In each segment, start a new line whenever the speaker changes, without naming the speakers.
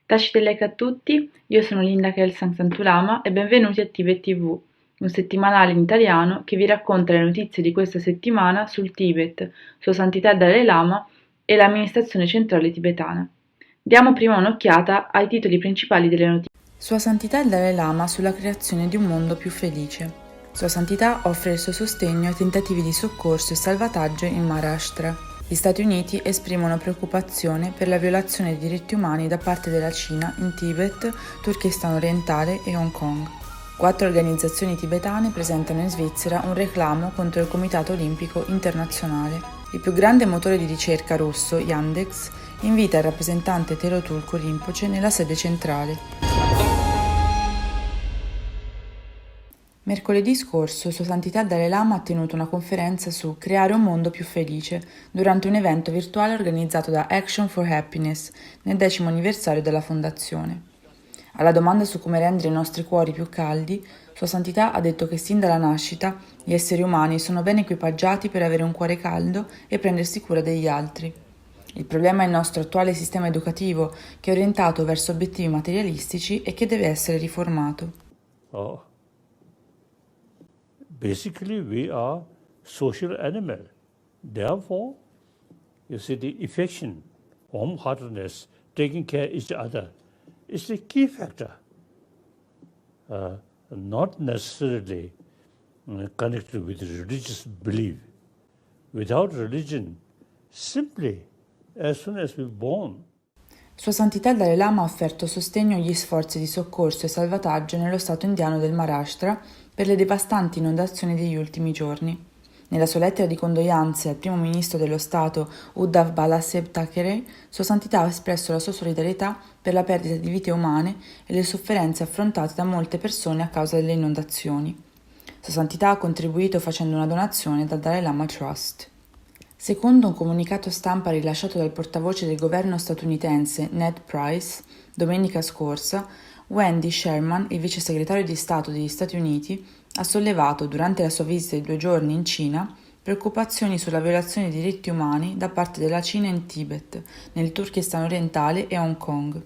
Tacite like a tutti, io sono Linda Kelsang Santulama e benvenuti a Tibet TV, un settimanale in italiano che vi racconta le notizie di questa settimana sul Tibet, Sua Santità Dalai Lama e l'amministrazione centrale tibetana. Diamo prima un'occhiata ai titoli principali delle notizie. Sua Santità il Dalai Lama sulla creazione di un mondo più felice. Sua Santità offre il suo sostegno ai tentativi di soccorso e salvataggio in Maharashtra. Gli Stati Uniti esprimono preoccupazione per la violazione dei diritti umani da parte della Cina in Tibet, Turkestan orientale e Hong Kong. 4 organizzazioni tibetane presentano in Svizzera un reclamo contro il Comitato Olimpico Internazionale. Il più grande motore di ricerca russo, Yandex, invita il rappresentante Tero Tulku Rinpoche nella sede centrale. Mercoledì scorso Sua Santità Dalai Lama ha tenuto una conferenza su Creare un mondo più felice durante un evento virtuale organizzato da Action for Happiness nel 10° anniversario della fondazione. Alla domanda su come rendere i nostri cuori più caldi, Sua Santità ha detto che sin dalla nascita gli esseri umani sono ben equipaggiati per avere un cuore caldo e prendersi cura degli altri. Il problema è il nostro attuale sistema educativo, che è orientato verso obiettivi materialistici e che deve essere riformato.
Basically, we are social animal. Therefore, you see, the affection, warm-heartedness, taking care of each other is the key factor, not necessarily connected with religious belief. Without religion, simply, as soon as we're born,
Sua Santità il Dalai Lama ha offerto sostegno agli sforzi di soccorso e salvataggio nello stato indiano del Maharashtra per le devastanti inondazioni degli ultimi giorni. Nella sua lettera di condoglianze al primo ministro dello Stato Uddhav Balasabh Thackeray, Sua Santità ha espresso la sua solidarietà per la perdita di vite umane e le sofferenze affrontate da molte persone a causa delle inondazioni. Sua Santità ha contribuito facendo una donazione dal Dalai Lama Trust. Secondo un comunicato stampa rilasciato dal portavoce del governo statunitense Ned Price, domenica scorsa, Wendy Sherman, il vice segretario di Stato degli Stati Uniti, ha sollevato, durante la sua visita di 2 giorni in Cina, preoccupazioni sulla violazione dei diritti umani da parte della Cina in Tibet, nel Turkestan orientale e Hong Kong.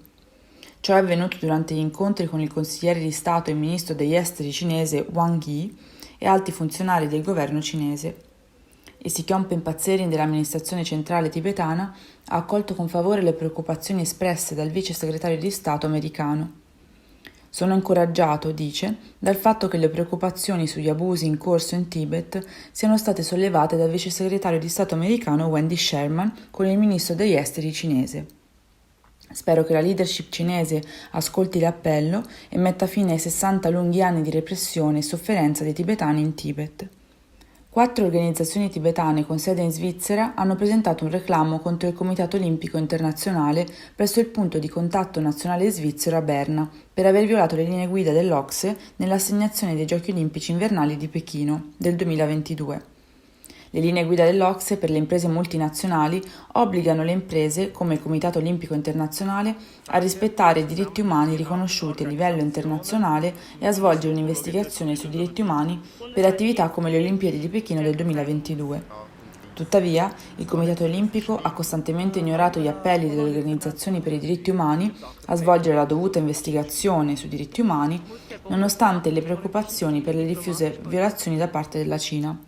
Ciò è avvenuto durante gli incontri con il consigliere di Stato e ministro degli esteri cinese Wang Yi e alti funzionari del governo cinese. Il Sikhyong Patsering dell'amministrazione centrale tibetana ha accolto con favore le preoccupazioni espresse dal vice segretario di Stato americano. Sono incoraggiato, dice, dal fatto che le preoccupazioni sugli abusi in corso in Tibet siano state sollevate dal vice segretario di Stato americano Wendy Sherman con il ministro degli esteri cinese. Spero che la leadership cinese ascolti l'appello e metta fine ai 60 lunghi anni di repressione e sofferenza dei tibetani in Tibet. 4 organizzazioni tibetane con sede in Svizzera hanno presentato un reclamo contro il Comitato Olimpico Internazionale presso il punto di contatto nazionale svizzero a Berna per aver violato le linee guida dell'OCSE nell'assegnazione dei Giochi Olimpici Invernali di Pechino del 2022. Le linee guida dell'OCSE per le imprese multinazionali obbligano le imprese, come il Comitato Olimpico Internazionale, a rispettare i diritti umani riconosciuti a livello internazionale e a svolgere un'investigazione sui diritti umani per attività come le Olimpiadi di Pechino del 2022. Tuttavia, il Comitato Olimpico ha costantemente ignorato gli appelli delle organizzazioni per i diritti umani a svolgere la dovuta investigazione sui diritti umani, nonostante le preoccupazioni per le diffuse violazioni da parte della Cina.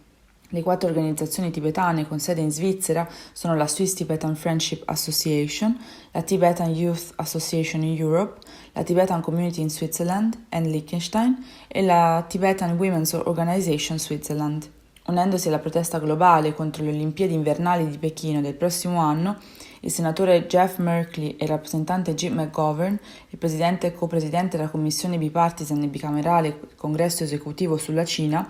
Le 4 organizzazioni tibetane con sede in Svizzera sono la Swiss Tibetan Friendship Association, la Tibetan Youth Association in Europe, la Tibetan Community in Switzerland and Liechtenstein e la Tibetan Women's Organization Switzerland. Unendosi alla protesta globale contro le Olimpiadi invernali di Pechino del prossimo anno, il senatore Jeff Merkley e il rappresentante Jim McGovern, il presidente e co-presidente della commissione bipartisan e bicamerale Congresso esecutivo sulla Cina,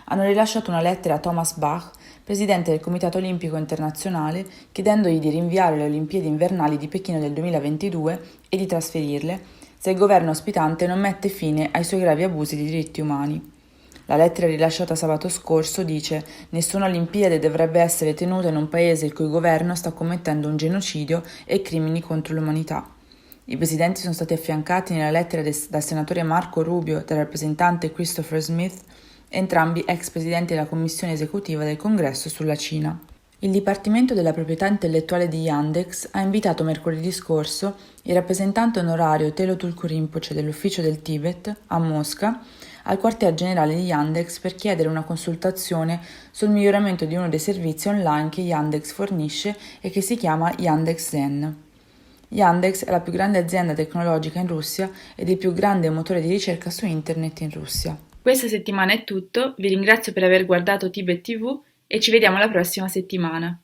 hanno rilasciato una lettera a Thomas Bach, presidente del Comitato Olimpico Internazionale, chiedendogli di rinviare le Olimpiadi invernali di Pechino del 2022 e di trasferirle se il governo ospitante non mette fine ai suoi gravi abusi di diritti umani. La lettera rilasciata sabato scorso dice: nessuna Olimpiade dovrebbe essere tenuta in un paese il cui governo sta commettendo un genocidio e crimini contro l'umanità. I presidenti sono stati affiancati nella lettera dal senatore Marco Rubio e dal rappresentante Christopher Smith, entrambi ex presidenti della commissione esecutiva del Congresso sulla Cina. Il Dipartimento della Proprietà Intellettuale di Yandex ha invitato mercoledì scorso il rappresentante onorario Telo Tulku Rinpoche dell'Ufficio del Tibet a Mosca al quartier generale di Yandex per chiedere una consultazione sul miglioramento di uno dei servizi online che Yandex fornisce e che si chiama Yandex Zen. Yandex è la più grande azienda tecnologica in Russia ed il più grande motore di ricerca su internet in Russia. Questa settimana è tutto, vi ringrazio per aver guardato Tibet TV e ci vediamo la prossima settimana.